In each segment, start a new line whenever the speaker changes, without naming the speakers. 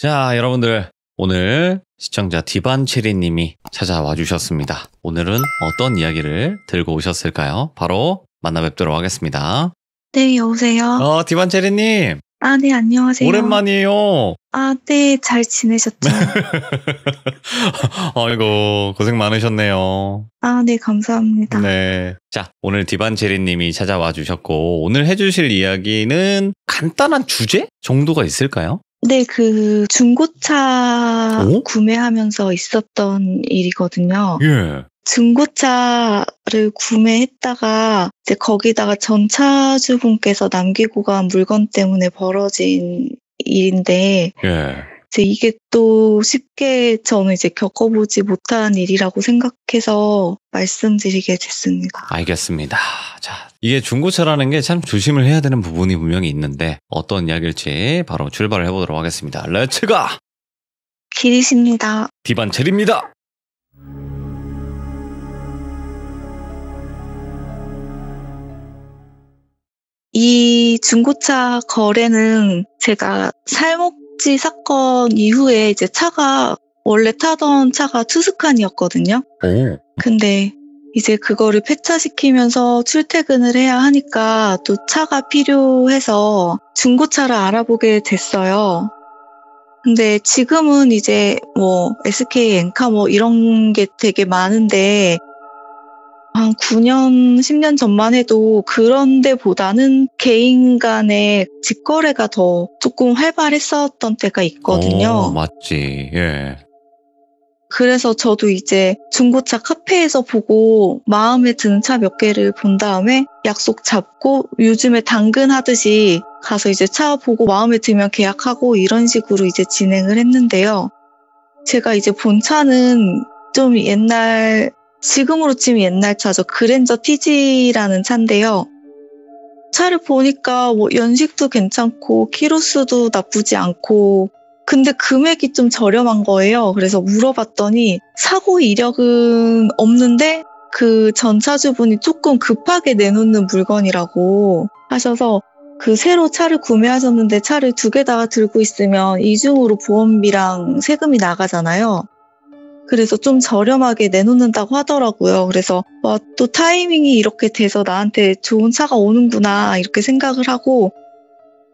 자, 여러분들 오늘 시청자 디반체리님이 찾아와 주셨습니다. 오늘은 어떤 이야기를 들고 오셨을까요? 바로 만나 뵙도록 하겠습니다.
네, 여보세요?
디반체리님.
네, 안녕하세요.
오랜만이에요.
네, 잘 지내셨죠?
아이고, 고생 많으셨네요.
네, 감사합니다.
네. 자, 오늘 디반체리님이 찾아와 주셨고, 오늘 해주실 이야기는 간단한 주제 정도가 있을까요?
네, 중고차
오?
구매하면서 있었던 일이거든요.
예.
중고차를 구매했다가 이제 거기다가 전 차주분께서 남기고 간 물건 때문에 벌어진 일인데
예.
이제 이게 또 쉽게 저는 이제 겪어보지 못한 일이라고 생각해서 말씀드리게 됐습니다.
알겠습니다. 자, 이게 중고차라는 게 참 조심을 해야 되는 부분이 분명히 있는데 어떤 이야기일지 바로 출발을 해보도록 하겠습니다. 렛츠가!
길이십니다.
디반체리입니다.
이 중고차 거래는 제가 살목지 사건 이후에 이제 원래 타던 차가 투스칸이었거든요.
오.
근데 이제 그거를 폐차시키면서 출퇴근을 해야 하니까 또 차가 필요해서 중고차를 알아보게 됐어요. 근데 지금은 이제 SK 엔카 이런 게 되게 많은데 한 9년, 10년 전만 해도 그런 데보다는 개인 간의 직거래가 더 조금 활발했었던 때가 있거든요.
맞지. 예.
그래서 저도 이제 중고차 카페에서 보고 마음에 드는 차 몇 개를 본 다음에 약속 잡고 요즘에 당근 하듯이 가서 이제 차 보고 마음에 들면 계약하고 이런 식으로 이제 진행을 했는데요. 제가 이제 본 차는 좀 지금으로 치면 옛날 차죠. 그랜저 TG라는 차인데요. 차를 보니까 연식도 괜찮고 키로수도 나쁘지 않고 근데 금액이 좀 저렴한 거예요. 그래서 물어봤더니 사고 이력은 없는데 그 전 차주분이 조금 급하게 내놓는 물건이라고 하셔서 새로 차를 구매하셨는데 차를 2개 다 들고 있으면 이중으로 보험비랑 세금이 나가잖아요. 그래서 좀 저렴하게 내놓는다고 하더라고요. 그래서 또 타이밍이 이렇게 돼서 나한테 좋은 차가 오는구나 이렇게 생각을 하고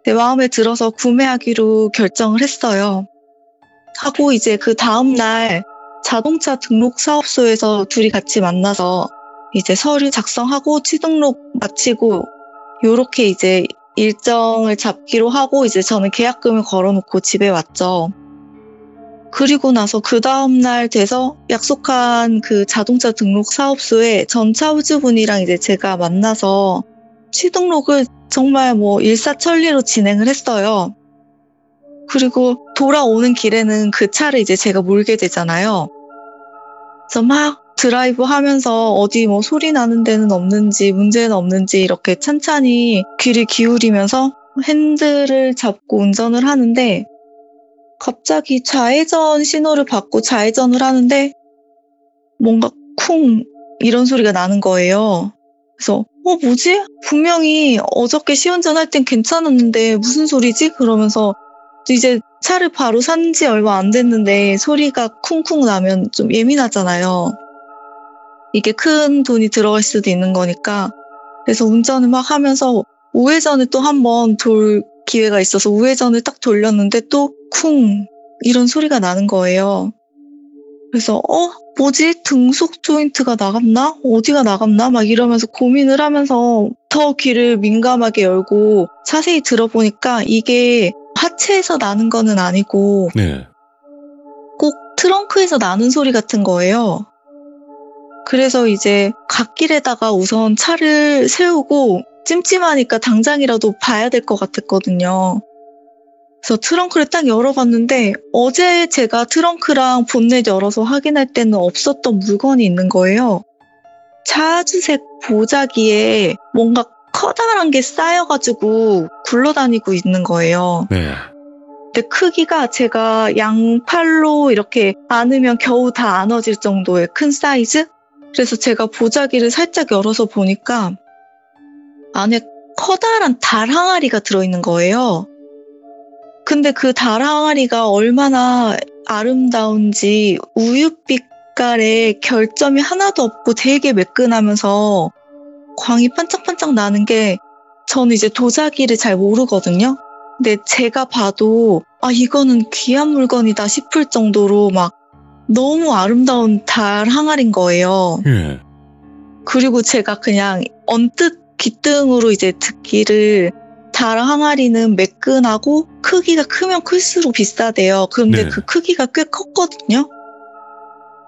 내 마음에 들어서 구매하기로 결정을 했어요. 하고 이제 그 다음날 자동차 등록 사업소에서 둘이 같이 만나서 이제 서류 작성하고 취등록 마치고 요렇게 이제 일정을 잡기로 하고 이제 저는 계약금을 걸어놓고 집에 왔죠. 그리고 나서 그 다음날 돼서 약속한 그 자동차 등록 사업소에 전 차주분이랑 이제 제가 만나서 취등록을 정말 일사천리로 진행을 했어요. 그리고 돌아오는 길에는 그 차를 이제 제가 몰게 되잖아요. 그래서 막 드라이브 하면서 어디 소리 나는 데는 없는지 문제는 없는지 이렇게 찬찬히 귀를 기울이면서 핸들을 잡고 운전을 하는데 갑자기 좌회전 신호를 받고 좌회전을 하는데 뭔가 쿵 이런 소리가 나는 거예요. 그래서 뭐지? 분명히 어저께 시운전할 땐 괜찮았는데 무슨 소리지? 그러면서 이제 차를 바로 산 지 얼마 안 됐는데 소리가 쿵쿵 나면 좀 예민하잖아요. 이게 큰 돈이 들어갈 수도 있는 거니까. 그래서 운전을 막 하면서 우회전을 또 한 번 돌 기회가 있어서 우회전을 딱 돌렸는데 또 쿵 이런 소리가 나는 거예요. 그래서 뭐지? 등속 조인트가 나갔나? 어디가 나갔나? 막 이러면서 고민을 하면서 더 귀를 민감하게 열고 자세히 들어보니까 이게 하체에서 나는 거는 아니고
네.
꼭 트렁크에서 나는 소리 같은 거예요. 그래서 이제 갓길에다가 우선 차를 세우고 찜찜하니까 당장이라도 봐야 될 것 같았거든요. 그래서 트렁크를 딱 열어봤는데 어제 제가 트렁크랑 본넷 열어서 확인할 때는 없었던 물건이 있는 거예요. 자주색 보자기에 뭔가 커다란 게 쌓여가지고 굴러다니고 있는 거예요.
네.
근데 크기가 제가 양팔로 이렇게 안으면 겨우 다 안어질 정도의 큰 사이즈? 그래서 제가 보자기를 살짝 열어서 보니까 안에 커다란 달 항아리가 들어있는 거예요. 근데 그 달 항아리가 얼마나 아름다운지 우유빛깔에 결점이 하나도 없고 되게 매끈하면서 광이 반짝반짝 나는 게 저는 이제 도자기를 잘 모르거든요. 근데 제가 봐도 이거는 귀한 물건이다 싶을 정도로 막 너무 아름다운 달 항아리인 거예요.
예.
그리고 제가 그냥 언뜻 귀등으로 이제 듣기를 달 항아리는 매끈하고 크기가 크면 클수록 비싸대요. 그런데
네.
그 크기가 꽤 컸거든요.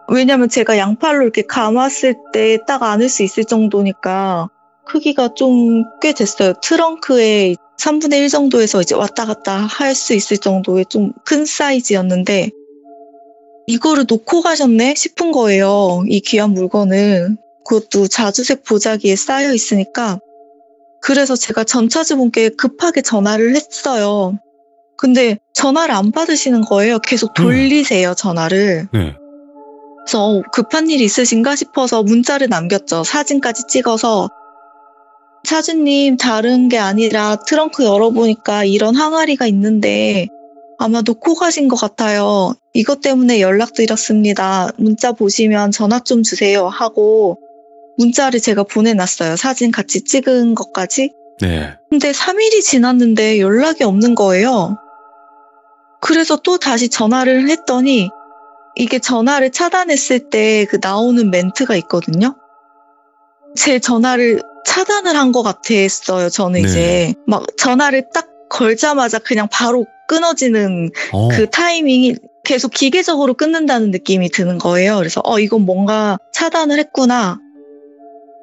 왜냐면 제가 양팔로 이렇게 감았을 때 딱 안을 수 있을 정도니까 크기가 좀 꽤 됐어요. 트렁크에 3분의 1 정도에서 이제 왔다 갔다 할 수 있을 정도의 좀 큰 사이즈였는데 이거를 놓고 가셨네 싶은 거예요. 이 귀한 물건을. 그것도 자주색 보자기에 쌓여 있으니까. 그래서 제가 전차주분께 급하게 전화를 했어요. 근데 전화를 안 받으시는 거예요. 계속 돌리세요, 전화를.
네.
그래서 급한 일 있으신가 싶어서 문자를 남겼죠. 사진까지 찍어서. 차주님, 다른 게 아니라 트렁크 열어보니까 이런 항아리가 있는데 아마 놓고 가신 것 같아요. 이것 때문에 연락드렸습니다. 문자 보시면 전화 좀 주세요 하고 문자를 제가 보내놨어요. 사진 같이 찍은 것까지.
네.
근데 3일이 지났는데 연락이 없는 거예요. 그래서 또 다시 전화를 했더니 이게 전화를 차단했을 때 그 나오는 멘트가 있거든요. 제 전화를 차단을 한 것 같았어요. 저는
네.
이제 막 전화를 딱 걸자마자 그냥 바로 끊어지는 그 타이밍이 계속 기계적으로 끊는다는 느낌이 드는 거예요. 그래서 이건 뭔가 차단을 했구나.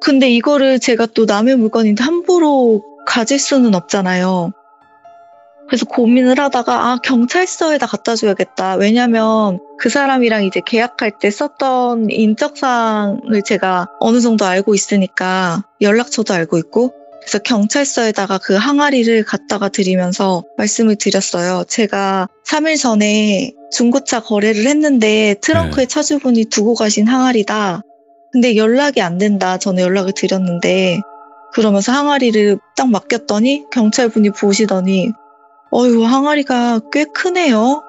근데 이거를 제가 또 남의 물건인데 함부로 가질 수는 없잖아요. 그래서 고민을 하다가 경찰서에다 갖다 줘야겠다. 왜냐면 그 사람이랑 이제 계약할 때 썼던 인적사항을 제가 어느 정도 알고 있으니까 연락처도 알고 있고 그래서 경찰서에다가 그 항아리를 갖다가 드리면서 말씀을 드렸어요. 제가 3일 전에 중고차 거래를 했는데 트렁크에 차주분이 두고 가신 항아리다. 근데 연락이 안 된다. 저는 연락을 드렸는데 그러면서 항아리를 딱 맡겼더니 경찰분이 보시더니 항아리가 꽤 크네요.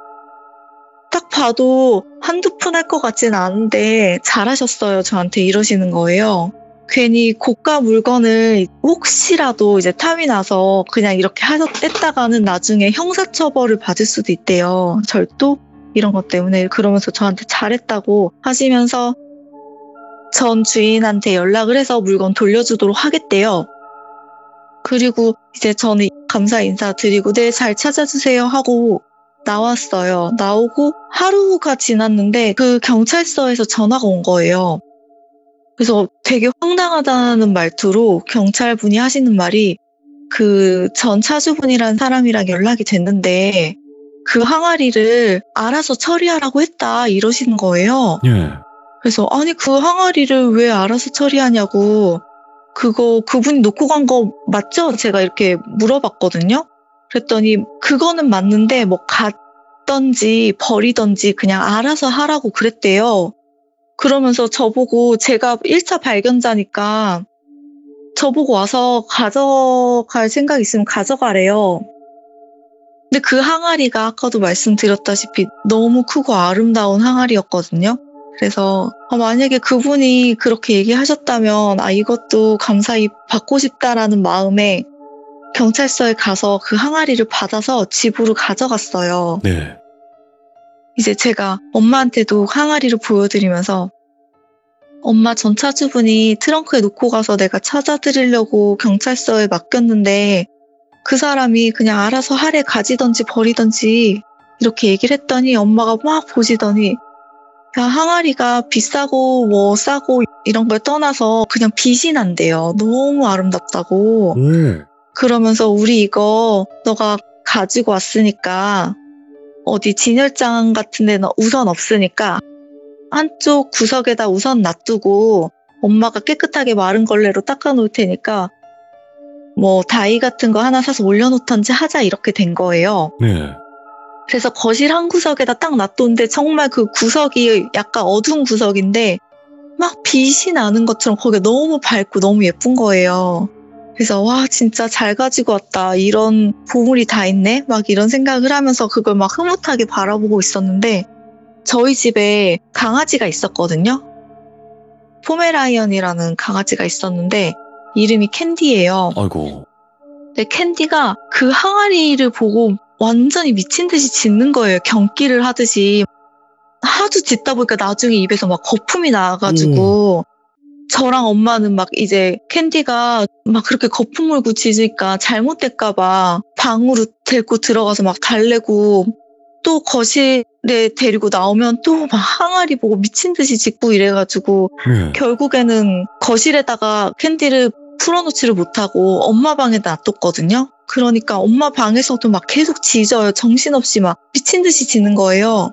딱 봐도 한두 푼 할 것 같진 않은데 잘하셨어요. 저한테 이러시는 거예요. 괜히 고가 물건을 혹시라도 이제 탐이 나서 그냥 이렇게 했다가는 나중에 형사처벌을 받을 수도 있대요. 절도? 이런 것 때문에. 그러면서 저한테 잘했다고 하시면서 전 주인한테 연락을 해서 물건 돌려주도록 하겠대요. 그리고 이제 저는 감사 인사 드리고 네, 잘 찾아주세요 하고 나왔어요. 나오고 하루가 지났는데 그 경찰서에서 전화가 온 거예요. 그래서 되게 황당하다는 말투로 경찰분이 하시는 말이 그 전 차주분이라는 사람이랑 연락이 됐는데 그 항아리를 알아서 처리하라고 했다 이러시는 거예요.
예.
그래서 아니 그 항아리를 왜 알아서 처리하냐고 그거 그분이 놓고 간 거 맞죠? 제가 이렇게 물어봤거든요. 그랬더니 그거는 맞는데 뭐 갖던지 버리던지 그냥 알아서 하라고 그랬대요. 그러면서 저보고 제가 1차 발견자니까 저보고 와서 가져갈 생각 있으면 가져가래요. 근데 그 항아리가 아까도 말씀드렸다시피 너무 크고 아름다운 항아리였거든요. 그래서 만약에 그분이 그렇게 얘기하셨다면 이것도 감사히 받고 싶다라는 마음에 경찰서에 가서 그 항아리를 받아서 집으로 가져갔어요.
네.
이제 제가 엄마한테도 항아리를 보여드리면서 엄마 전 차주분이 트렁크에 놓고 가서 내가 찾아드리려고 경찰서에 맡겼는데 그 사람이 그냥 알아서 하래 가지던지 버리던지 이렇게 얘기를 했더니 엄마가 막 보시더니 야, 항아리가 비싸고 뭐 싸고 이런 걸 떠나서 그냥 빛이 난대요. 너무 아름답다고. 그러면서 우리 이거 너가 가지고 왔으니까 어디 진열장 같은 데는 우선 없으니까 한쪽 구석에다 우선 놔두고 엄마가 깨끗하게 마른 걸레로 닦아놓을 테니까 뭐 다이 같은 거 하나 사서 올려놓던지 하자 이렇게 된 거예요.
네.
그래서 거실 한 구석에다 딱 놔뒀는데 정말 그 구석이 약간 어두운 구석인데 막 빛이 나는 것처럼 거기가 너무 밝고 너무 예쁜 거예요. 그래서 와 진짜 잘 가지고 왔다. 이런 보물이 다 있네. 막 이런 생각을 하면서 그걸 막 흐뭇하게 바라보고 있었는데 저희 집에 강아지가 있었거든요. 포메라이언이라는 강아지가 있었는데 이름이 캔디예요.
아이고.
근데 캔디가 그 항아리를 보고 완전히 미친 듯이 짖는 거예요. 경기를 하듯이. 하도 짖다 보니까 나중에 입에서 막 거품이 나와가지고 저랑 엄마는 막 이제 캔디가 막 그렇게 거품 물고 짖으니까 잘못될까봐 방으로 데리고 들어가서 막 달래고 또 거실에 데리고 나오면 또 막 항아리 보고 미친 듯이 짖고 이래가지고 결국에는 거실에다가 캔디를 풀어놓지를 못하고 엄마 방에 놔뒀거든요. 그러니까 엄마 방에서도 막 계속 짖어요. 정신없이 막 미친 듯이 짖는 거예요.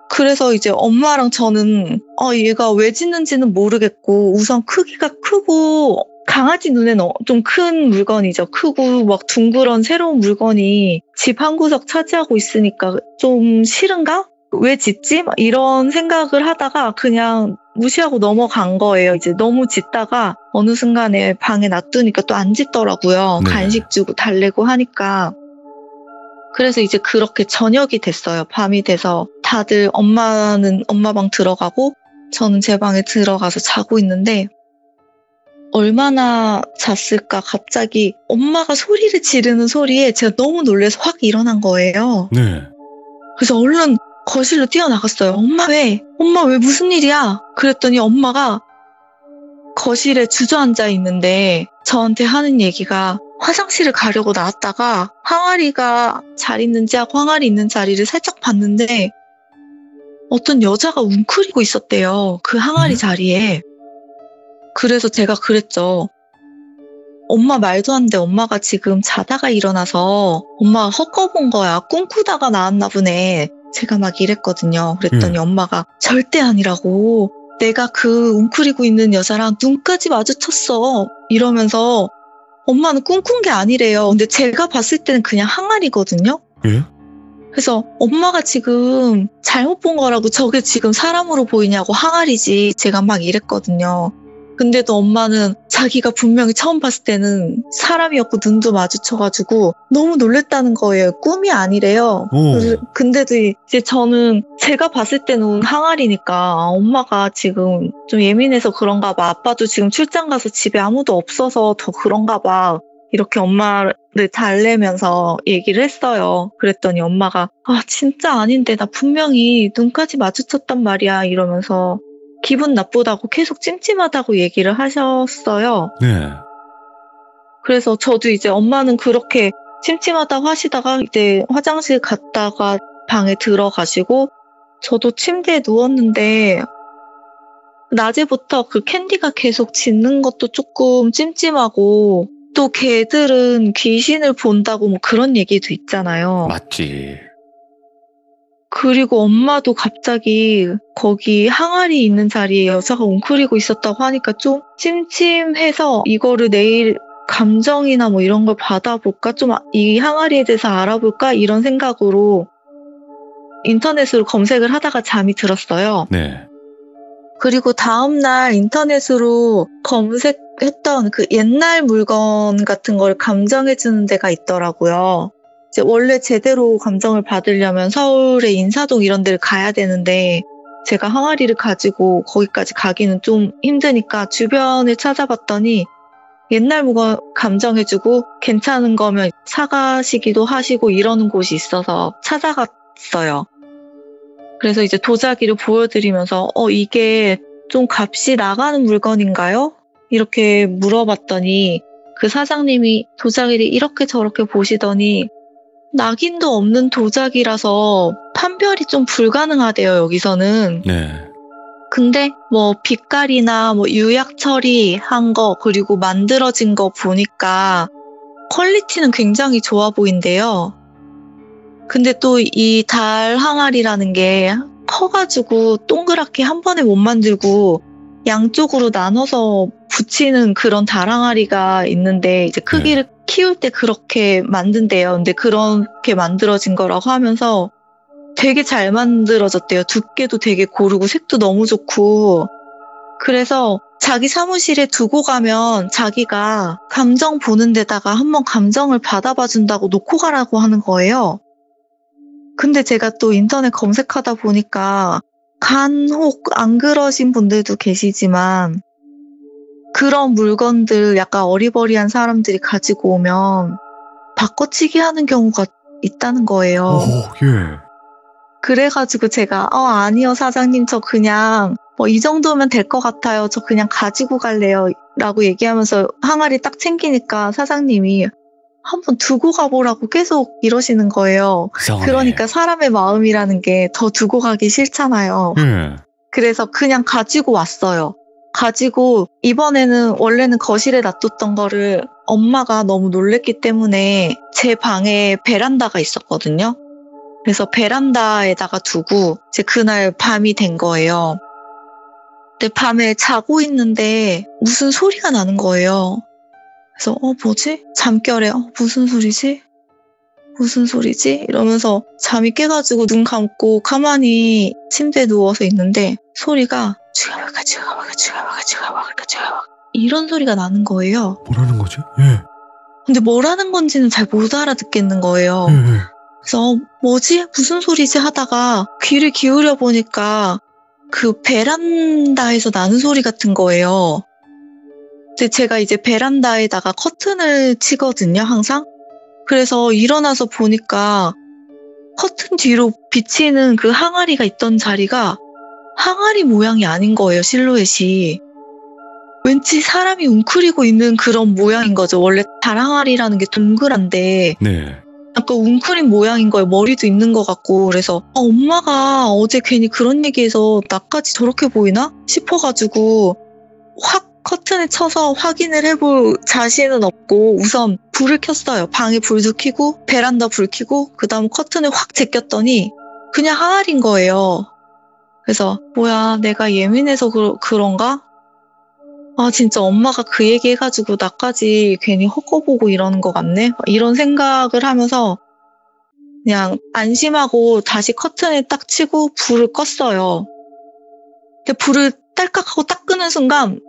그래서 이제 엄마랑 저는 얘가 왜 짖는지는 모르겠고 우선 크기가 크고 강아지 눈에는 좀 큰 물건이죠. 크고 막 둥그런 새로운 물건이 집 한 구석 차지하고 있으니까 좀 싫은가? 왜 짖지? 막 이런 생각을 하다가 그냥 무시하고 넘어간 거예요. 이제 너무 짖다가 어느 순간에 방에 놔두니까 또 안 짖더라고요.
네.
간식 주고 달래고 하니까. 그래서 이제 그렇게 저녁이 됐어요. 밤이 돼서 다들 엄마는 엄마 방 들어가고 저는 제 방에 들어가서 자고 있는데 얼마나 잤을까 갑자기 엄마가 소리를 지르는 소리에 제가 너무 놀라서 확 일어난 거예요.
네.
그래서 얼른 거실로 뛰어나갔어요. 엄마 왜? 엄마 왜 무슨 일이야? 그랬더니 엄마가 거실에 주저앉아 있는데 저한테 하는 얘기가 화장실을 가려고 나왔다가 항아리가 잘 있는지 하고 항아리 있는 자리를 살짝 봤는데 어떤 여자가 웅크리고 있었대요. 그 항아리 자리에. 그래서 제가 그랬죠. 엄마 말도 안 돼. 엄마가 지금 자다가 일어나서 엄마가 헛거본 거야. 꿈꾸다가 나왔나 보네. 제가 막 이랬거든요. 그랬더니 엄마가 절대 아니라고. 내가 그 웅크리고 있는 여자랑 눈까지 마주쳤어. 이러면서 엄마는 꿈꾼 게 아니래요. 근데 제가 봤을 때는 그냥 항아리거든요.
예?
그래서 엄마가 지금 잘못 본 거라고 저게 지금 사람으로 보이냐고 항아리지. 제가 막 이랬거든요. 근데도 엄마는 자기가 분명히 처음 봤을 때는 사람이었고 눈도 마주쳐가지고 너무 놀랬다는 거예요. 꿈이 아니래요. 근데도 이제 저는 제가 봤을 때는 항아리니까 엄마가 지금 좀 예민해서 그런가 봐. 아빠도 지금 출장 가서 집에 아무도 없어서 더 그런가 봐. 이렇게 엄마를 달래면서 얘기를 했어요. 그랬더니 엄마가 진짜 아닌데 나 분명히 눈까지 마주쳤단 말이야 이러면서 기분 나쁘다고 계속 찜찜하다고 얘기를 하셨어요.
네.
그래서 저도 이제 엄마는 그렇게 찜찜하다고 하시다가 이제 화장실 갔다가 방에 들어가시고 저도 침대에 누웠는데 낮에부터 그 캔디가 계속 짖는 것도 조금 찜찜하고 또 개들은 귀신을 본다고 뭐 그런 얘기도 있잖아요.
맞지.
그리고 엄마도 갑자기 거기 항아리 있는 자리에 여자가 웅크리고 있었다고 하니까 좀 찜찜해서 이거를 내일 감정이나 뭐 이런 걸 받아볼까? 좀 이 항아리에 대해서 알아볼까? 이런 생각으로 인터넷으로 검색을 하다가 잠이 들었어요.
네.
그리고 다음날 인터넷으로 검색했던 그 옛날 물건 같은 걸 감정해주는 데가 있더라고요. 이제 원래 제대로 감정을 받으려면 서울의 인사동 이런 데를 가야 되는데 제가 항아리를 가지고 거기까지 가기는 좀 힘드니까 주변을 찾아봤더니 옛날 물건 감정해주고 괜찮은 거면 사가시기도 하시고 이러는 곳이 있어서 찾아갔어요. 그래서 이제 도자기를 보여드리면서 이게 좀 값이 나가는 물건인가요? 이렇게 물어봤더니 그 사장님이 도자기를 이렇게 저렇게 보시더니 낙인도 없는 도자기라서 판별이 좀 불가능하대요, 여기서는.
네.
근데 뭐 빛깔이나 뭐 유약 처리한 거 그리고 만들어진 거 보니까 퀄리티는 굉장히 좋아 보인대요. 근데 또 이 달 항아리라는 게 커가지고 동그랗게 한 번에 못 만들고 양쪽으로 나눠서 붙이는 그런 달 항아리가 있는데 이제 크기를 키울 때 그렇게 만든대요. 근데 그렇게 만들어진 거라고 하면서 되게 잘 만들어졌대요. 두께도 되게 고르고 색도 너무 좋고 그래서 자기 사무실에 두고 가면 자기가 감정 보는 데다가 한번 감정을 받아봐 준다고 놓고 가라고 하는 거예요. 근데 제가 또 인터넷 검색하다 보니까 간혹 안 그러신 분들도 계시지만 그런 물건들 약간 어리버리한 사람들이 가지고 오면 바꿔치기 하는 경우가 있다는 거예요.
예.
그래가지고 제가 아니요 사장님 저 그냥 이 정도면 될 것 같아요. 저 그냥 가지고 갈래요. 라고 얘기하면서 항아리 딱 챙기니까 사장님이 한번 두고 가보라고 계속 이러시는 거예요.
이상하네.
그러니까 사람의 마음이라는 게 더 두고 가기 싫잖아요. 그래서 그냥 가지고 왔어요. 가지고 이번에는 원래는 거실에 놔뒀던 거를 엄마가 너무 놀랬기 때문에 제 방에 베란다가 있었거든요. 그래서 베란다에다가 두고 이제 그날 밤이 된 거예요. 근데 밤에 자고 있는데 무슨 소리가 나는 거예요. 그래서 뭐지? 잠결에 무슨 소리지? 무슨 소리지? 이러면서 잠이 깨가지고 눈 감고 가만히 침대에 누워서 있는데 소리가 이런 소리가 나는 거예요.
뭐라는 거지? 예.
근데 뭐라는 건지는 잘 못 알아듣겠는 거예요. 그래서 뭐지? 무슨 소리지? 하다가 귀를 기울여 보니까 그 베란다에서 나는 소리 같은 거예요. 근데 제가 이제 베란다에다가 커튼을 치거든요, 항상. 그래서 일어나서 보니까 커튼 뒤로 비치는 그 항아리가 있던 자리가 항아리 모양이 아닌 거예요, 실루엣이. 왠지 사람이 웅크리고 있는 그런 모양인 거죠. 원래 달항아리라는 게 동그란데
네.
약간 웅크린 모양인 거예요. 머리도 있는 것 같고. 그래서 엄마가 어제 괜히 그런 얘기해서 나까지 저렇게 보이나 싶어가지고 확 커튼에 쳐서 확인을 해볼 자신은 없고 우선 불을 켰어요. 방에 불도 켜고 베란다 불 켜고 그다음 커튼을 확 제꼈더니 그냥 항아리인 거예요. 그래서 뭐야 내가 예민해서 그런가? 진짜 엄마가 그 얘기 해가지고 나까지 괜히 헛거보고 이러는 것 같네? 이런 생각을 하면서 그냥 안심하고 다시 커튼에 딱 치고 불을 껐어요. 근데 불을 딸깍하고 딱 끄는 순간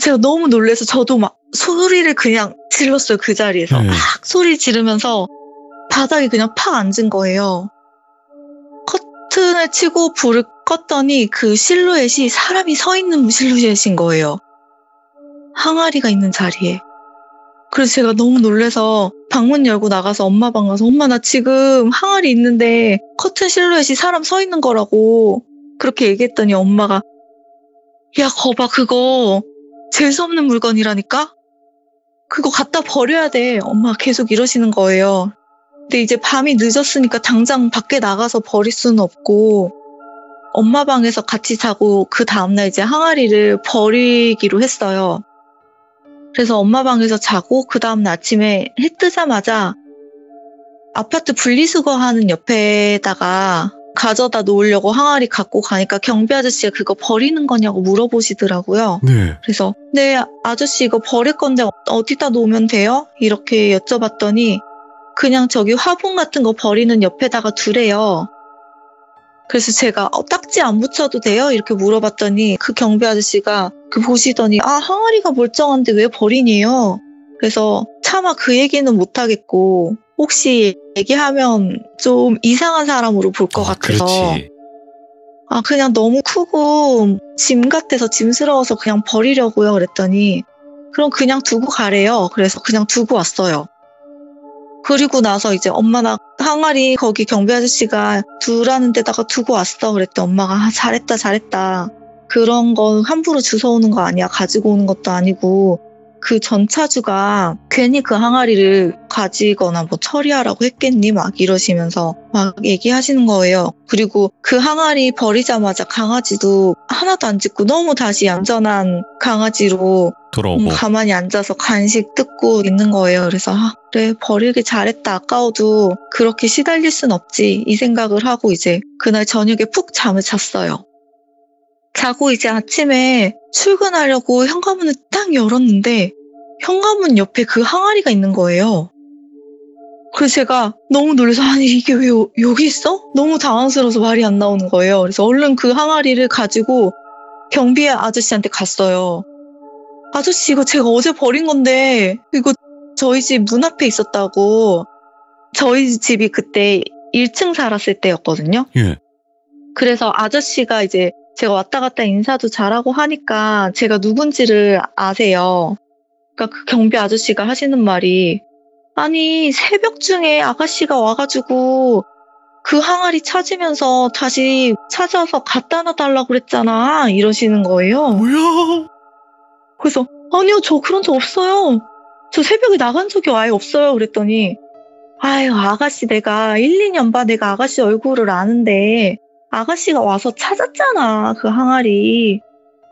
제가 너무 놀라서 저도 막 소리를 그냥 질렀어요. 그 자리에서. 막 소리 지르면서 바닥에 그냥 팍 앉은 거예요. 커튼을 치고 불을 껐더니 그 실루엣이 사람이 서 있는 실루엣인 거예요. 항아리가 있는 자리에. 그래서 제가 너무 놀라서 방문 열고 나가서 엄마 방 가서 엄마 나 지금 항아리 있는데 커튼 실루엣이 사람 서 있는 거라고 그렇게 얘기했더니 엄마가 야 거봐 그거 재수없는 물건이라니까? 그거 갖다 버려야 돼. 엄마가 계속 이러시는 거예요. 근데 이제 밤이 늦었으니까 당장 밖에 나가서 버릴 수는 없고 엄마 방에서 같이 자고 그 다음날 이제 항아리를 버리기로 했어요. 그래서 엄마 방에서 자고 그 다음날 아침에 해 뜨자마자 아파트 분리수거하는 옆에다가 가져다 놓으려고 항아리 갖고 가니까 경비 아저씨가 그거 버리는 거냐고 물어보시더라고요.
네.
그래서 네 아저씨 이거 버릴 건데 어디다 놓으면 돼요? 이렇게 여쭤봤더니 그냥 저기 화분 같은 거 버리는 옆에다가 두래요. 그래서 제가 딱지 안 붙여도 돼요? 이렇게 물어봤더니 그 경비 아저씨가 보시더니 항아리가 멀쩡한데 왜 버리니요? 그래서 차마 그 얘기는 못하겠고 혹시 얘기하면 좀 이상한 사람으로 볼 것 같아서
그렇지.
그냥 너무 크고 짐 같아서 짐스러워서 그냥 버리려고요. 그랬더니 그럼 그냥 두고 가래요. 그래서 그냥 두고 왔어요. 그리고 나서 이제 엄마 나 항아리 거기 경비 아저씨가 두라는 데다가 두고 왔어. 그랬더니 엄마가 잘했다. 그런 건 함부로 주워오는 거 아니야. 가지고 오는 것도 아니고 그 전차주가 괜히 그 항아리를 가지거나 뭐 처리하라고 했겠니? 막 이러시면서 막 얘기하시는 거예요. 그리고 그 항아리 버리자마자 강아지도 하나도 안 짖고 너무 다시 얌전한 강아지로
돌아오고.
가만히 앉아서 간식 뜯고 있는 거예요. 그래서 그래 버리길 잘했다. 아까워도 그렇게 시달릴 순 없지. 이 생각을 하고 이제 그날 저녁에 푹 잠을 잤어요. 자고 이제 아침에 출근하려고 현관문을 딱 열었는데 현관문 옆에 그 항아리가 있는 거예요. 그래서 제가 너무 놀라서 이게 왜 여기 있어? 너무 당황스러워서 말이 안 나오는 거예요. 그래서 얼른 그 항아리를 가지고 경비 아저씨한테 갔어요. 아저씨, 이거 제가 어제 버린 건데, 이거 저희 집 문 앞에 있었다고. 저희 집이 그때 1층 살았을 때였거든요.
예.
그래서 아저씨가 이제 제가 왔다 갔다 인사도 잘하고 하니까 제가 누군지를 아세요. 그러니까 그 경비 아저씨가 하시는 말이, 아니, 새벽중에 아가씨가 와가지고 그 항아리 찾으면서 다시 찾아서 갖다 놔달라고 그랬잖아. 이러시는 거예요.
뭐야?
그래서 아니요, 저 그런 적 없어요. 저 새벽에 나간 적이 아예 없어요. 그랬더니 아유, 아가씨 내가 1, 2년 봐 내가 아가씨 얼굴을 아는데 아가씨가 와서 찾았잖아, 그 항아리.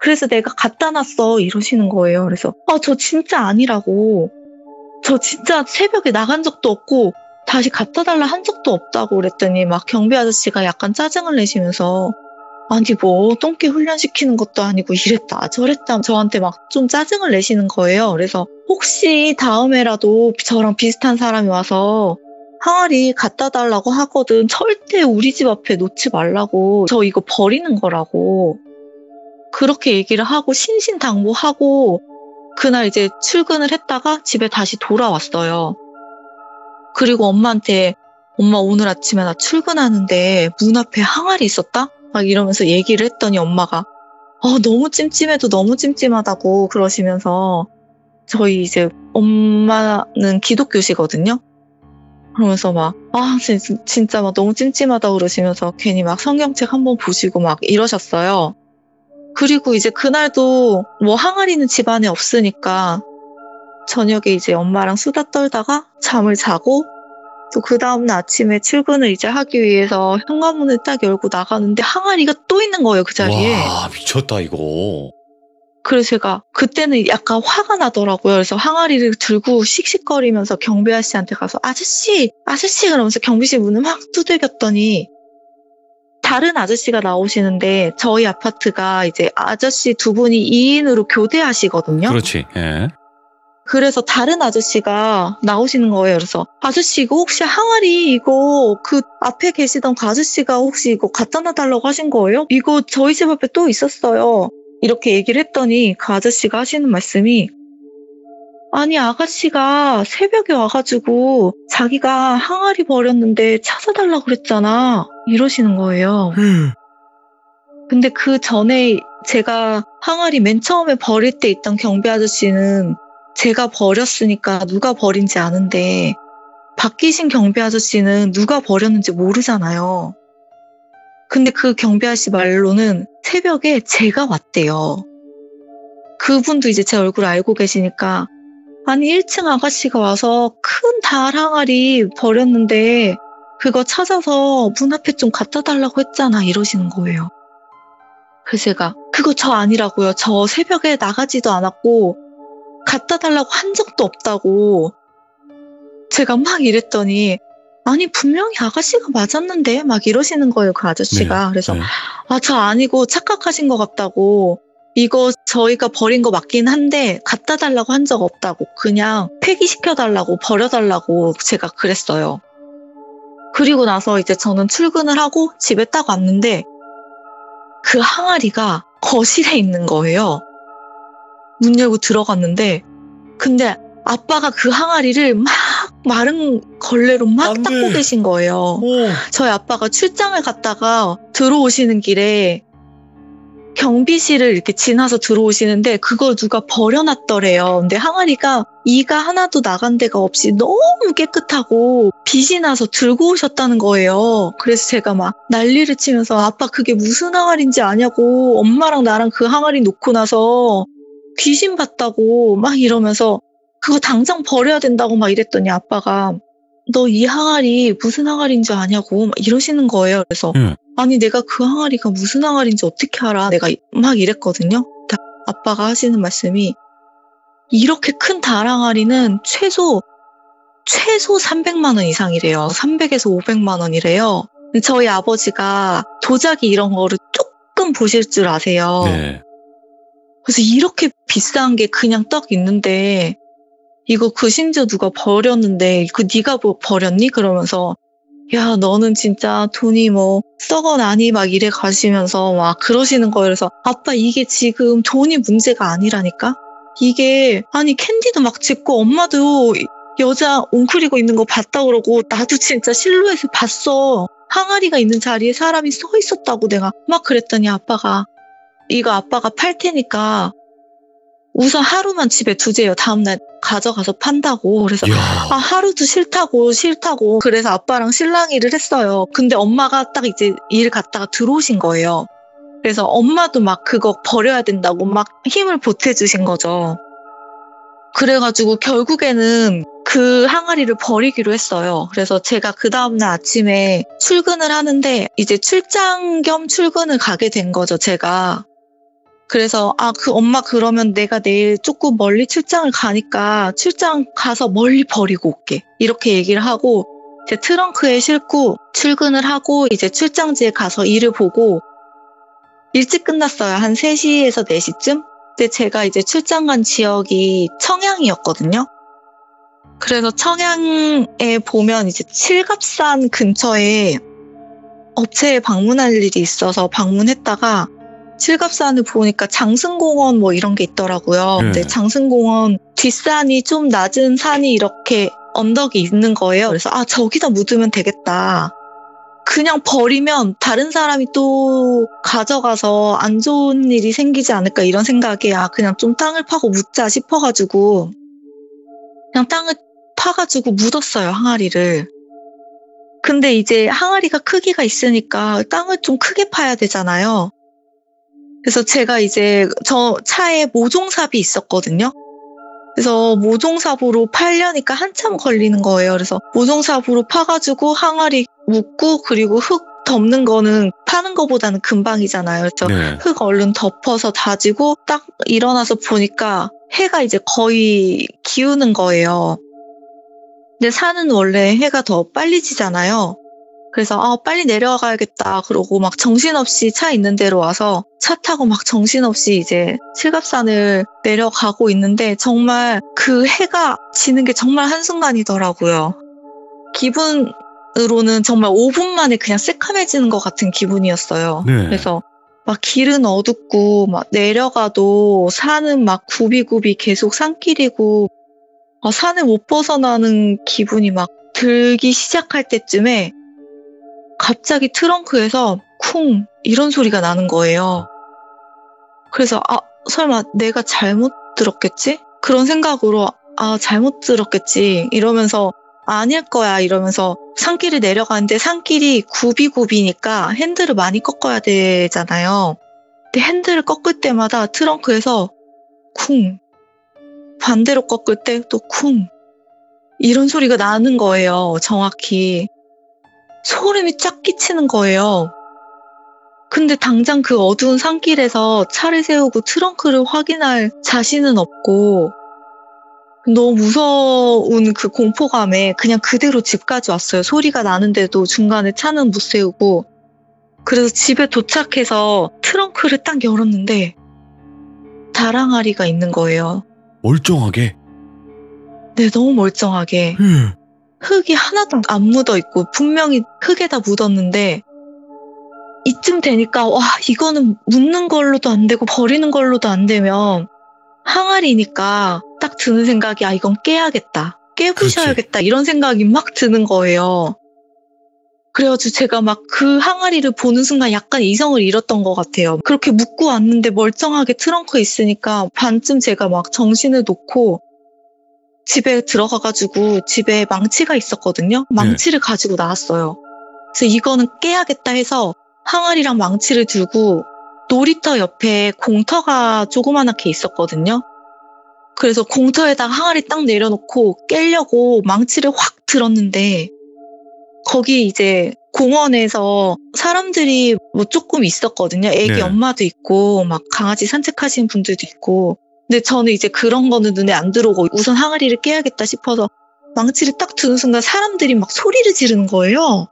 그래서 내가 갖다 놨어. 이러시는 거예요. 그래서 저 진짜 아니라고. 저 진짜 새벽에 나간 적도 없고 다시 갖다 달라 한 적도 없다고 그랬더니 막 경비 아저씨가 약간 짜증을 내시면서 아니 뭐 똥개 훈련시키는 것도 아니고 이랬다 저랬다 저한테 막 좀 짜증을 내시는 거예요. 그래서 혹시 다음에라도 저랑 비슷한 사람이 와서 항아리 갖다 달라고 하거든 절대 우리 집 앞에 놓지 말라고, 저 이거 버리는 거라고 그렇게 얘기를 하고 신신당부하고 그날 이제 출근을 했다가 집에 다시 돌아왔어요. 그리고 엄마한테 엄마 오늘 아침에 나 출근하는데 문 앞에 항아리 있었다? 막 이러면서 얘기를 했더니 엄마가 너무 찜찜해도 너무 찜찜하다고 그러시면서, 저희 이제 엄마는 기독교시거든요. 그러면서 막 진짜 막 너무 찜찜하다고 그러시면서 괜히 막 성경책 한번 보시고 막 이러셨어요. 그리고 이제 그날도 뭐 항아리는 집안에 없으니까 저녁에 이제 엄마랑 수다 떨다가 잠을 자고 또 그 다음날 아침에 출근을 이제 하기 위해서 현관문을 딱 열고 나가는데 항아리가 또 있는 거예요, 그 자리에.
와, 미쳤다 이거.
그래서 제가 그때는 약간 화가 나더라고요. 그래서 항아리를 들고 씩씩거리면서 경비 아저씨한테 가서 아저씨 그러면서 경비실 문을 막 두들겼더니 다른 아저씨가 나오시는데 저희 아파트가 이제 아저씨 두 분이 2인으로 교대하시거든요.
그렇지. 예.
그래서 다른 아저씨가 나오시는 거예요. 그래서 아저씨 이거 혹시 항아리 이거 그 앞에 계시던 그 아저씨가 혹시 이거 갖다 놔달라고 하신 거예요? 이거 저희 집 앞에 또 있었어요. 이렇게 얘기를 했더니 그 아저씨가 하시는 말씀이, 아니 아가씨가 새벽에 와가지고 자기가 항아리 버렸는데 찾아달라고 그랬잖아. 이러시는 거예요. 근데 그 전에 제가 항아리 맨 처음에 버릴 때 있던 경비 아저씨는 제가 버렸으니까 누가 버린지 아는데 바뀌신 경비 아저씨는 누가 버렸는지 모르잖아요. 근데 그 경비 아저씨 말로는 새벽에 제가 왔대요. 그분도 이제 제 얼굴 알고 계시니까 아니 1층 아가씨가 와서 큰 달 항아리 버렸는데 그거 찾아서 문 앞에 좀 갖다 달라고 했잖아. 이러시는 거예요. 그래서 제가 그거 저 아니라고요. 저 새벽에 나가지도 않았고 갖다 달라고 한 적도 없다고 제가 막 이랬더니 아니 분명히 아가씨가 맞았는데 막 이러시는 거예요, 그 아저씨가.
네,
그래서
네.
저 아니고 착각하신 것 같다고, 이거 저희가 버린 거 맞긴 한데 갖다 달라고 한 적 없다고, 그냥 폐기시켜달라고 버려달라고 제가 그랬어요. 그리고 나서 이제 저는 출근을 하고 집에 딱 왔는데 그 항아리가 거실에 있는 거예요. 문 열고 들어갔는데 근데 아빠가 그 항아리를 막 마른 걸레로 막
안 돼.
닦고 계신 거예요. 저희 아빠가 출장을 갔다가 들어오시는 길에 경비실을 이렇게 지나서 들어오시는데 그걸 누가 버려놨더래요. 근데 항아리가 이가 하나도 나간 데가 없이 너무 깨끗하고 빛이 나서 들고 오셨다는 거예요. 그래서 제가 막 난리를 치면서 아빠 그게 무슨 항아리인지 아냐고, 엄마랑 나랑 그 항아리 놓고 나서 귀신 봤다고 막 이러면서 그거 당장 버려야 된다고 막 이랬더니 아빠가 너 이 항아리 무슨 항아리인지 아냐고 막 이러시는 거예요. 그래서 아니 내가 그 항아리가 무슨 항아리인지 어떻게 알아? 내가 막 이랬거든요. 아빠가 하시는 말씀이 이렇게 큰 달 항아리는 최소 300만 원 이상이래요. 300에서 500만 원이래요. 저희 아버지가 도자기 이런 거를 조금 보실 줄 아세요.
네.
그래서 이렇게 비싼 게 그냥 딱 있는데 이거 그 심지어 누가 버렸는데 그 네가 뭐 버렸니? 그러면서 야, 너는 진짜 돈이 뭐 썩어나니 막 이래 가시면서 막 그러시는 거예요. 그래서 아빠 이게 지금 돈이 문제가 아니라니까? 이게 아니 캔디도 막 짖고 엄마도 여자 웅크리고 있는 거 봤다 그러고 나도 진짜 실루엣을 봤어. 항아리가 있는 자리에 사람이 서 있었다고 내가 막 그랬더니 아빠가 이거 아빠가 팔 테니까 우선 하루만 집에 두재요. 다음날 가져가서 판다고. 그래서
이야.
하루도 싫다고. 그래서 아빠랑 실랑이를 했어요. 근데 엄마가 딱 이제 일 갔다가 들어오신 거예요. 그래서 엄마도 막 그거 버려야 된다고 막 힘을 보태주신 거죠. 그래가지고 결국에는 그 항아리를 버리기로 했어요. 그래서 제가 그 다음날 아침에 출근을 하는데 이제 출장 겸 출근을 가게 된 거죠, 제가. 그래서 엄마 그러면 내가 내일 조금 멀리 출장을 가니까 출장 가서 멀리 버리고 올게. 이렇게 얘기를 하고 제 트렁크에 싣고 출근을 하고 이제 출장지에 가서 일을 보고 일찍 끝났어요. 한 3시에서 4시쯤? 근데 제가 이제 출장 간 지역이 청양이었거든요. 그래서 청양에 보면 이제 칠갑산 근처에 업체에 방문할 일이 있어서 방문했다가 칠갑산을 보니까 장승공원 뭐 이런 게 있더라고요. 근데 장승공원 뒷산이 좀 낮은 산이 이렇게 언덕이 있는 거예요. 그래서 저기다 묻으면 되겠다. 그냥 버리면 다른 사람이 또 가져가서 안 좋은 일이 생기지 않을까 이런 생각에 그냥 좀 땅을 파고 묻자 싶어가지고 그냥 땅을 파가지고 묻었어요, 항아리를. 근데 이제 항아리가 크기가 있으니까 땅을 좀 크게 파야 되잖아요. 그래서 제가 이제 저 차에 모종삽이 있었거든요. 그래서 모종삽으로 파려니까 한참 걸리는 거예요. 그래서 모종삽으로 파가지고 항아리 묶고 그리고 흙 덮는 거는 파는 거보다는 금방이잖아요. 그래서 흙 얼른 덮어서 다지고 딱 일어나서 보니까 해가 이제 거의 기우는 거예요. 근데 산은 원래 해가 더 빨리 지잖아요. 그래서 빨리 내려가야겠다 그러고 막 정신없이 차 있는 데로 와서 차 타고 막 정신없이 이제 칠갑산을 내려가고 있는데 정말 그 해가 지는 게 정말 한순간이더라고요. 기분으로는 정말 5분 만에 그냥 새카매지는 것 같은 기분이었어요. 그래서 막 길은 어둡고 막 내려가도 산은 막 굽이굽이 계속 산길이고 산을 못 벗어나는 기분이 막 들기 시작할 때쯤에 갑자기 트렁크에서 쿵 이런 소리가 나는 거예요. 그래서 설마 내가 잘못 들었겠지? 그런 생각으로 잘못 들었겠지 이러면서 아닐 거야 이러면서 산길을 내려가는데 산길이 굽이굽이니까 핸들을 많이 꺾어야 되잖아요. 근데 핸들을 꺾을 때마다 트렁크에서 쿵 반대로 꺾을 때 또 쿵 이런 소리가 나는 거예요. 정확히. 소름이 쫙 끼치는 거예요. 근데 당장 그 어두운 산길에서 차를 세우고 트렁크를 확인할 자신은 없고 너무 무서운 그 공포감에 그냥 그대로 집까지 왔어요. 소리가 나는데도 중간에 차는 못 세우고. 그래서 집에 도착해서 트렁크를 딱 열었는데 다랑아리가 있는 거예요.
멀쩡하게?
네, 너무 멀쩡하게. 흙이 하나도 안 묻어있고 분명히 흙에다 묻었는데 이쯤 되니까 이거는 묻는 걸로도 안 되고 버리는 걸로도 안 되면 항아리니까 딱 드는 생각이 이건 깨야겠다. 깨부셔야겠다. 그렇지. 이런 생각이 막 드는 거예요. 그래가지고 제가 막 그 항아리를 보는 순간 약간 이성을 잃었던 것 같아요. 그렇게 묻고 왔는데 멀쩡하게 트렁크에 있으니까 반쯤 제가 막 정신을 놓고 집에 들어가가지고 집에 망치가 있었거든요. 망치를 가지고 나왔어요. 그래서 이거는 깨야겠다 해서 항아리랑 망치를 들고 놀이터 옆에 공터가 조그만하게 있었거든요. 그래서 공터에다가 항아리 딱 내려놓고 깨려고 망치를 확 들었는데 거기 이제 공원에서 사람들이 뭐 조금 있었거든요. 애기 엄마도 있고 막 강아지 산책하시는 분들도 있고. 근데 저는 이제 그런 거는 눈에 안 들어오고 우선 항아리를 깨야겠다 싶어서 망치를 딱 드는 순간 사람들이 막 소리를 지르는 거예요.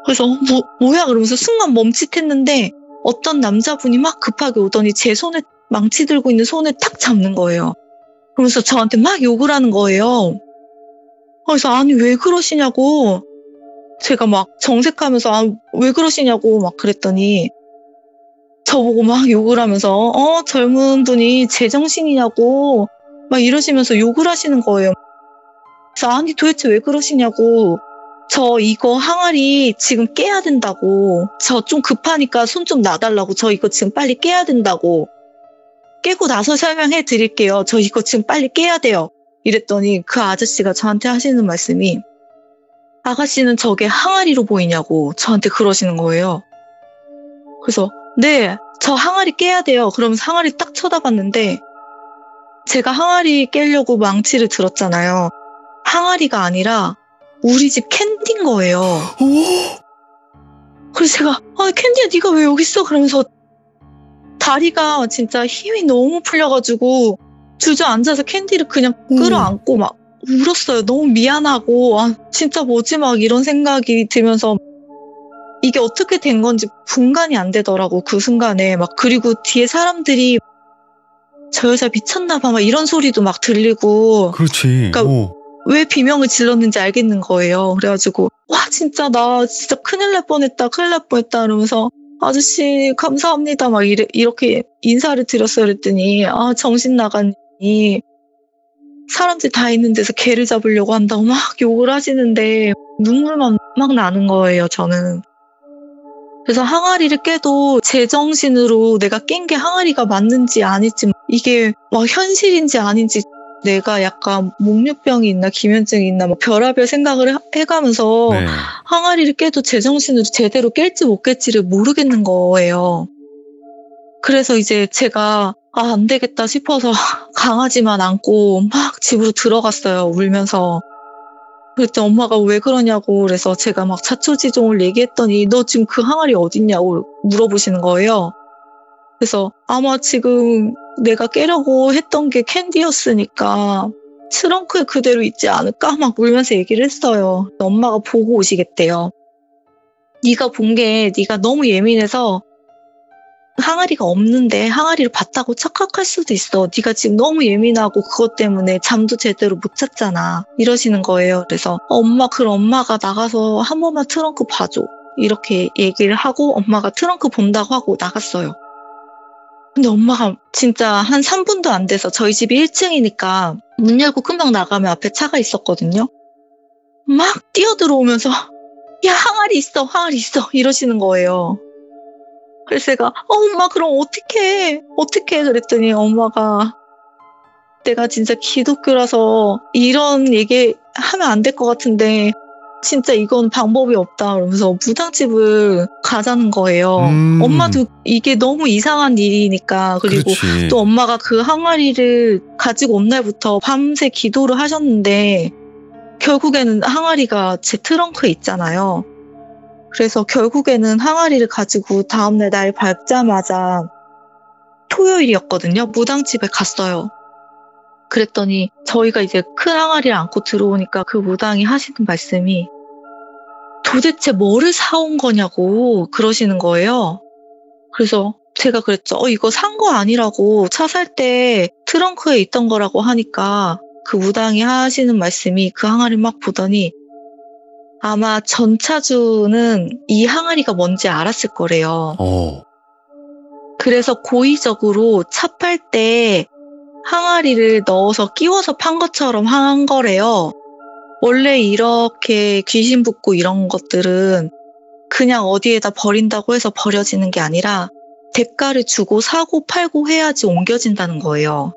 그래서 뭐야 그러면서 순간 멈칫했는데 어떤 남자분이 막 급하게 오더니 제 손에 망치 들고 있는 손을 탁 잡는 거예요. 그러면서 저한테 막 욕을 하는 거예요. 그래서 아니 왜 그러시냐고. 제가 막 정색하면서 왜 그러시냐고 막 그랬더니 저보고 막 욕을 하면서 젊은 분이 제정신이냐고 막 이러시면서 욕을 하시는 거예요. 그래서 아니 도대체 왜 그러시냐고, 저 이거 항아리 지금 깨야 된다고, 저 좀 급하니까 손 좀 놔달라고, 저 이거 지금 빨리 깨야 된다고, 깨고 나서 설명해 드릴게요, 저 이거 지금 빨리 깨야 돼요 이랬더니 그 아저씨가 저한테 하시는 말씀이, 아가씨는 저게 항아리로 보이냐고 저한테 그러시는 거예요. 그래서 네, 저 항아리 깨야 돼요 그러면서 항아리 딱 쳐다봤는데, 제가 항아리 깨려고 망치를 들었잖아요. 항아리가 아니라 우리 집 캔디인 거예요. 그래서 제가 캔디야 네가 왜 여기 있어? 그러면서 다리가 진짜 힘이 너무 풀려가지고 주저앉아서 캔디를 그냥 끌어안고 막 울었어요. 너무 미안하고 진짜 뭐지 막 이런 생각이 들면서 이게 어떻게 된 건지 분간이 안 되더라고 그 순간에. 막 그리고 뒤에 사람들이 저 여자 미쳤나 봐 막 이런 소리도 막 들리고.
그렇지.
그러니까 왜 비명을 질렀는지 알겠는 거예요. 그래가지고 와 진짜 나 진짜 큰일 날 뻔했다 이러면서 아저씨 감사합니다 막 이렇게 인사를 드렸어요. 그랬더니 정신 나가니 사람들 다 있는 데서 개를 잡으려고 한다고 막 욕을 하시는데 눈물만 막 나는 거예요 저는. 그래서 항아리를 깨도 제정신으로 내가 깬 게 항아리가 맞는지 아닐지, 이게 막 현실인지 아닌지, 내가 약간 목류병이 있나 기면증이 있나 막 별의별 생각을 해가면서
네.
항아리를 깨도 제정신으로 제대로 깰지 못 깰지를 모르겠는 거예요. 그래서 이제 제가 안 되겠다 싶어서 강아지만 안고 막 집으로 들어갔어요, 울면서. 그랬더니 엄마가 왜 그러냐고, 그래서 제가 막 자초지종을 얘기했더니 너 지금 그 항아리 어딨냐고 물어보시는 거예요. 그래서 아마 지금 내가 깨려고 했던 게 캔디였으니까 트렁크에 그대로 있지 않을까 막 울면서 얘기를 했어요. 엄마가 보고 오시겠대요. 네가 본 게 네가 너무 예민해서 항아리가 없는데 항아리를 봤다고 착각할 수도 있어. 네가 지금 너무 예민하고 그것 때문에 잠도 제대로 못 잤잖아 이러시는 거예요. 그래서 엄마 그럼 엄마가 나가서 한 번만 트렁크 봐줘 이렇게 얘기를 하고 엄마가 트렁크 본다고 하고 나갔어요. 근데 엄마가 진짜 한 3분도 안 돼서, 저희 집이 1층이니까 문 열고 금방 나가면 앞에 차가 있었거든요. 막 뛰어들어오면서 야 항아리 있어 이러시는 거예요. 그래서 제가 엄마 그럼 어떡해 그랬더니 엄마가 내가 진짜 기독교라서 이런 얘기 하면 안 될 것 같은데 진짜 이건 방법이 없다 그러면서 무당집을 가자는 거예요. 엄마도 이게 너무 이상한 일이니까. 그리고
그렇지.
또 엄마가 그 항아리를 가지고 온 날부터 밤새 기도를 하셨는데 결국에는 항아리가 제 트렁크에 있잖아요. 그래서 결국에는 항아리를 가지고 다음날 날 밝자마자 토요일이었거든요. 무당집에 갔어요. 그랬더니 저희가 이제 큰 항아리를 안고 들어오니까 그 무당이 하시는 말씀이 도대체 뭐를 사온 거냐고 그러시는 거예요. 그래서 제가 그랬죠. 이거 산 거 아니라고, 차 살 때 트렁크에 있던 거라고 하니까 그 무당이 하시는 말씀이, 그 항아리 막 보더니 아마 전차주는 이 항아리가 뭔지 알았을 거래요. 그래서 고의적으로 차 팔 때 항아리를 넣어서 끼워서 판 것처럼 한 거래요. 원래 이렇게 귀신 붙고 이런 것들은 그냥 어디에다 버린다고 해서 버려지는 게 아니라 대가를 주고 사고 팔고 해야지 옮겨진다는 거예요.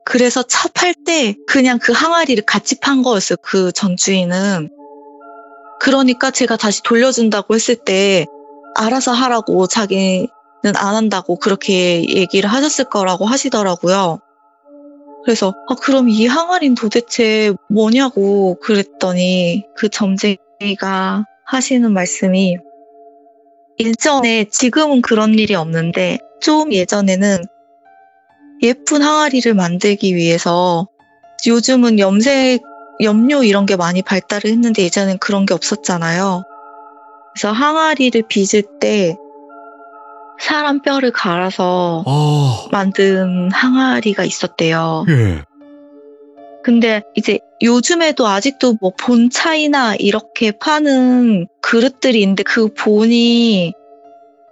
그래서 차 팔 때 그냥 그 항아리를 같이 판 거였어요, 그 전주인은. 그러니까 제가 다시 돌려준다고 했을 때 알아서 하라고, 자기는 안 한다고 그렇게 얘기를 하셨을 거라고 하시더라고요. 그래서 그럼 이 항아리는 도대체 뭐냐고 그랬더니 그 점쟁이가 하시는 말씀이, 예전에, 지금은 그런 일이 없는데 좀 예전에는 예쁜 항아리를 만들기 위해서, 요즘은 염료 이런 게 많이 발달을 했는데 예전엔 그런 게 없었잖아요. 그래서 항아리를 빚을 때 사람 뼈를 갈아서 만든 항아리가 있었대요.
예.
근데 이제 요즘에도 아직도 뭐 본차이나 이렇게 파는 그릇들이 있는데 그 본이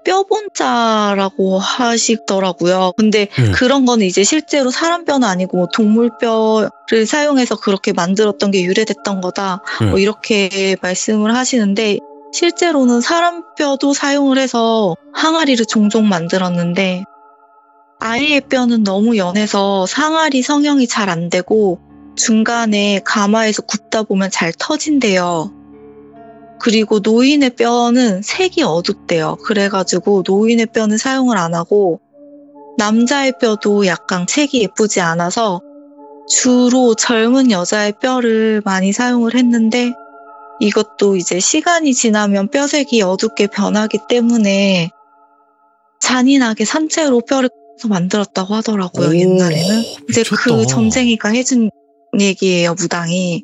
뼈본자라고 하시더라고요. 근데 그런 거는 이제 실제로 사람 뼈는 아니고 뭐 동물 뼈를 사용해서 그렇게 만들었던 게 유래됐던 거다. 뭐 이렇게 말씀을 하시는데 실제로는 사람 뼈도 사용을 해서 항아리를 종종 만들었는데 아이의 뼈는 너무 연해서 항아리 성형이 잘 안 되고 중간에 가마에서 굽다 보면 잘 터진대요. 그리고 노인의 뼈는 색이 어둡대요. 그래가지고 노인의 뼈는 사용을 안 하고 남자의 뼈도 약간 색이 예쁘지 않아서 주로 젊은 여자의 뼈를 많이 사용을 했는데 이것도 이제 시간이 지나면 뼈색이 어둡게 변하기 때문에 잔인하게 산채로 뼈를 꺼서 만들었다고 하더라고요. 옛날에는. 이제 그 점쟁이가 해준 얘기예요. 무당이.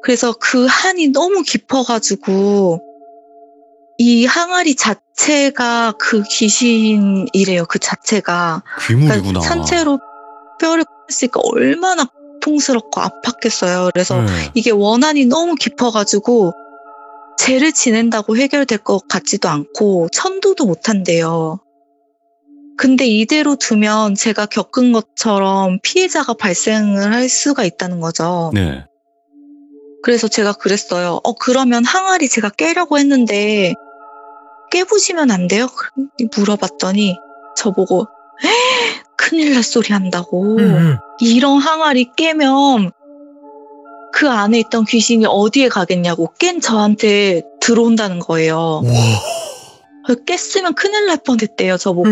그래서 그 한이 너무 깊어가지고 이 항아리 자체가 그 귀신이래요. 그 자체가.
귀물이구나.
그러니까 산채로 뼈를 뺐으니까 얼마나 고통스럽고 아팠겠어요. 그래서 이게 원한이 너무 깊어가지고 죄를 지낸다고 해결될 것 같지도 않고 천도도 못한대요. 근데 이대로 두면 제가 겪은 것처럼 피해자가 발생을 할 수가 있다는 거죠.
네.
그래서 제가 그랬어요. 그러면 항아리 제가 깨려고 했는데 깨부시면 안 돼요? 물어봤더니 저보고 큰일 날 소리 한다고. 이런 항아리 깨면 그 안에 있던 귀신이 어디에 가겠냐고 깬 저한테 들어온다는 거예요. 깼으면 큰일 날 뻔했대요. 저보고.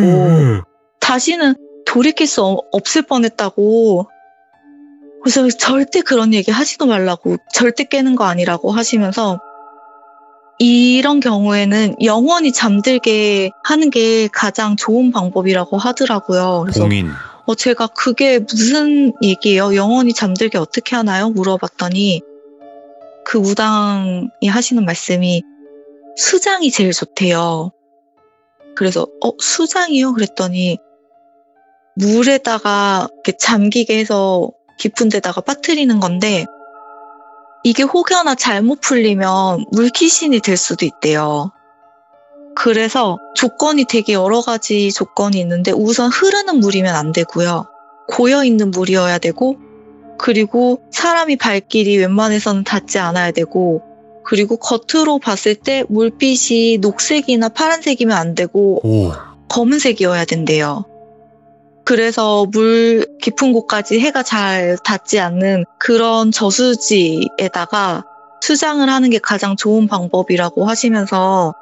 다시는 돌이킬 수 없을 뻔했다고. 그래서 절대 그런 얘기 하지도 말라고, 절대 깨는 거 아니라고 하시면서 이런 경우에는 영원히 잠들게 하는 게 가장 좋은 방법이라고 하더라고요. 그래서
봉인.
제가 그게 무슨 얘기예요? 영원히 잠들게 어떻게 하나요? 물어봤더니 그 무당이 하시는 말씀이 수장이 제일 좋대요. 그래서 수장이요? 그랬더니 물에다가 이렇게 잠기게 해서 깊은 데다가 빠뜨리는 건데 이게 혹여나 잘못 풀리면 물귀신이 될 수도 있대요. 그래서 조건이 되게 여러 가지 조건이 있는데 우선 흐르는 물이면 안 되고요. 고여있는 물이어야 되고 그리고 사람이 발길이 웬만해서는 닿지 않아야 되고 그리고 겉으로 봤을 때 물빛이 녹색이나 파란색이면 안 되고 검은색이어야 된대요. 그래서 물 깊은 곳까지 해가 잘 닿지 않는 그런 저수지에다가 수장을 하는 게 가장 좋은 방법이라고 하시면서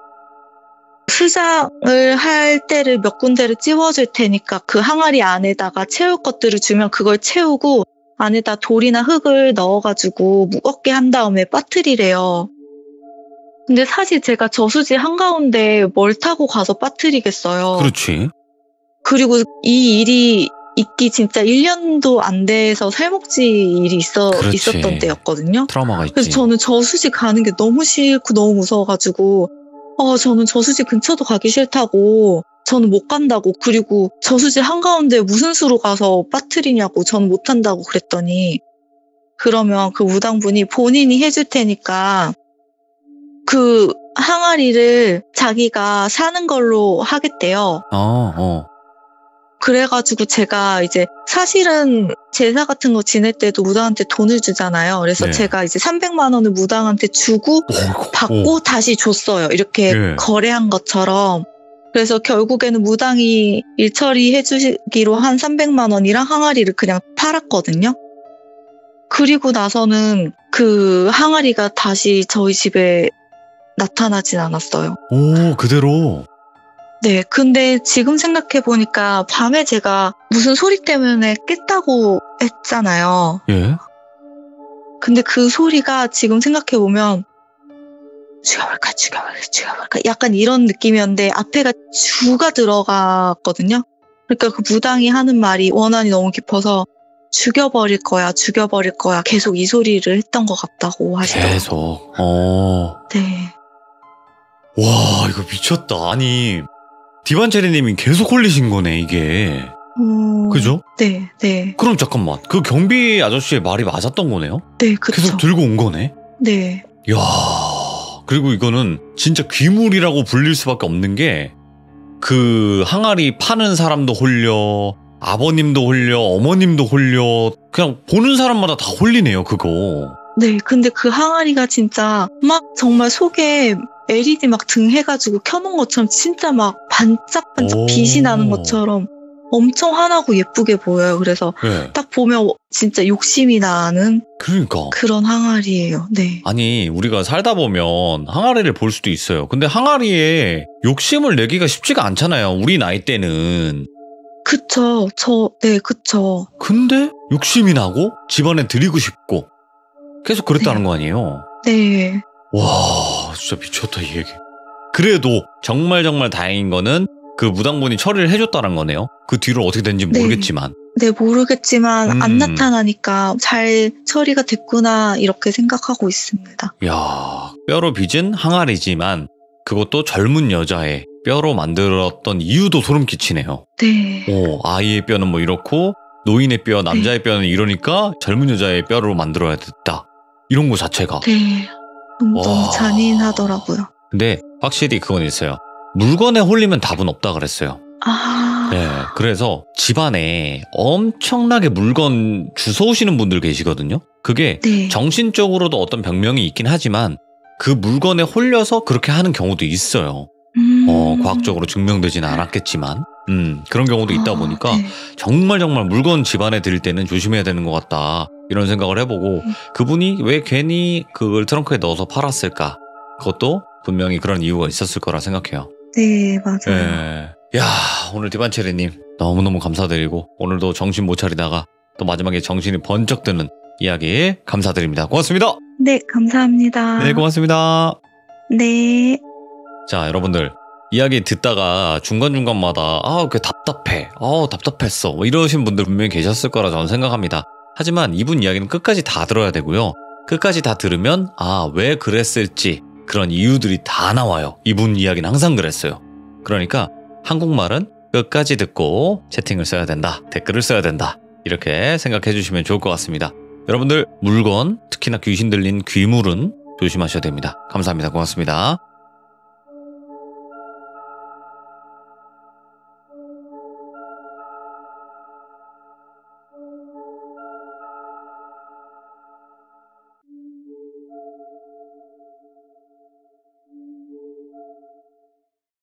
수장을 할 때를 몇 군데를 찝어줄 테니까 그 항아리 안에다가 채울 것들을 주면 그걸 채우고 안에다 돌이나 흙을 넣어가지고 무겁게 한 다음에 빠뜨리래요. 근데 사실 제가 저수지 한가운데 뭘 타고 가서 빠뜨리겠어요.
그렇지.
그리고 이 일이 있기 진짜 1년도 안 돼서 살목지 일이 있었던 때였거든요.
트라우마가 있지.
그래서 저는 저수지 가는 게 너무 싫고 너무 무서워가지고 저는 저수지 근처도 가기 싫다고 저는 못 간다고 그리고 저수지 한가운데 무슨 수로 가서 빠뜨리냐고 저는 못 한다고 그랬더니 그러면 그 무당분이 본인이 해줄 테니까 그 항아리를 자기가 사는 걸로 하겠대요. 그래가지고 제가 이제 사실은 제사 같은 거 지낼 때도 무당한테 돈을 주잖아요. 그래서 제가 이제 300만 원을 무당한테 주고 받고 다시 줬어요. 이렇게 거래한 것처럼. 그래서 결국에는 무당이 일 처리해 주기로 한 300만 원이랑 항아리를 그냥 팔았거든요. 그리고 나서는 그 항아리가 다시 저희 집에 나타나진 않았어요.
그대로?
네, 근데 지금 생각해보니까 밤에 제가 무슨 소리 때문에 깼다고 했잖아요. 근데 그 소리가 지금 생각해보면 죽여볼까 약간 이런 느낌이었는데 앞에가 주가 들어갔거든요. 그러니까 그 무당이 하는 말이 원한이 너무 깊어서 죽여버릴 거야 계속 이 소리를 했던 것 같다고 하시더라고요.
계속?
네.
와, 이거 미쳤다. 아니 디반체리님이 계속 홀리신 거네 이게. 그죠?
네, 네.
그럼 잠깐만. 그 경비 아저씨의 말이 맞았던 거네요?
네, 그쵸.
계속 들고 온 거네?
네.
이야. 그리고 이거는 진짜 귀물이라고 불릴 수밖에 없는 게 그 항아리 파는 사람도 홀려, 아버님도 홀려, 어머님도 홀려, 그냥 보는 사람마다 다 홀리네요, 그거.
네, 근데 그 항아리가 진짜 막 정말 속에 LED 막 등 해가지고 켜놓은 것처럼 진짜 막 반짝반짝
오.
빛이 나는 것처럼 엄청 환하고 예쁘게 보여요. 그래서
네.
딱 보면 진짜 욕심이 나는
그러니까.
그런 항아리예요. 네.
아니, 우리가 살다 보면 항아리를 볼 수도 있어요. 근데 항아리에 욕심을 내기가 쉽지가 않잖아요. 우리 나이 때는.
그쵸. 네, 그쵸.
근데 욕심이 나고 집안에 드리고 싶고 계속 그랬다는 거 아니에요?
네.
와, 진짜 미쳤다, 이 얘기. 그래도 정말 다행인 거는 그 무당분이 처리를 해줬다는 거네요. 그 뒤로 어떻게 된지
네.
모르겠지만.
네, 모르겠지만 안
음.
나타나니까 잘 처리가 됐구나 이렇게 생각하고 있습니다.
야, 뼈로 빚은 항아리지만 그것도 젊은 여자의 뼈로 만들었던 이유도 소름 끼치네요.
네.
아이의 뼈는 뭐 이렇고 노인의 뼈, 남자의 뼈는 이러니까 젊은 여자의 뼈로 만들어야 됐다. 이런 거 자체가.
네. 너무
와.
잔인하더라고요.
근데 확실히 그건 있어요. 물건에 홀리면 답은 없다 그랬어요.
아.
네, 그래서 집안에 엄청나게 물건 주워오시는 분들 계시거든요. 그게
네.
정신적으로도 어떤 병명이 있긴 하지만 그 물건에 홀려서 그렇게 하는 경우도 있어요. 과학적으로 증명되지는 않았겠지만 그런 경우도 있다 보니까
네.
정말 물건 집안에 들일 때는 조심해야 되는 것 같다 이런 생각을 해보고 그분이 왜 괜히 그걸 트렁크에 넣어서 팔았을까, 그것도 분명히 그런 이유가 있었을 거라 생각해요.
네, 맞아요.
예. 야, 오늘 디반체리님 너무너무 감사드리고 오늘도 정신 못 차리다가 또 마지막에 정신이 번쩍 드는 이야기 감사드립니다. 고맙습니다.
네, 감사합니다.
네, 고맙습니다.
네.
자, 여러분들 이야기 듣다가 중간중간마다 그 답답했어 뭐 이러신 분들 분명히 계셨을 거라 저는 생각합니다. 하지만 이분 이야기는 끝까지 다 들어야 되고요. 끝까지 다 들으면 왜 그랬을지 그런 이유들이 다 나와요. 이분 이야기는 항상 그랬어요. 그러니까 한국말은 끝까지 듣고 채팅을 써야 된다, 댓글을 써야 된다, 이렇게 생각해 주시면 좋을 것 같습니다. 여러분들 물건, 특히나 귀신 들린 귀물은 조심하셔야 됩니다. 감사합니다. 고맙습니다.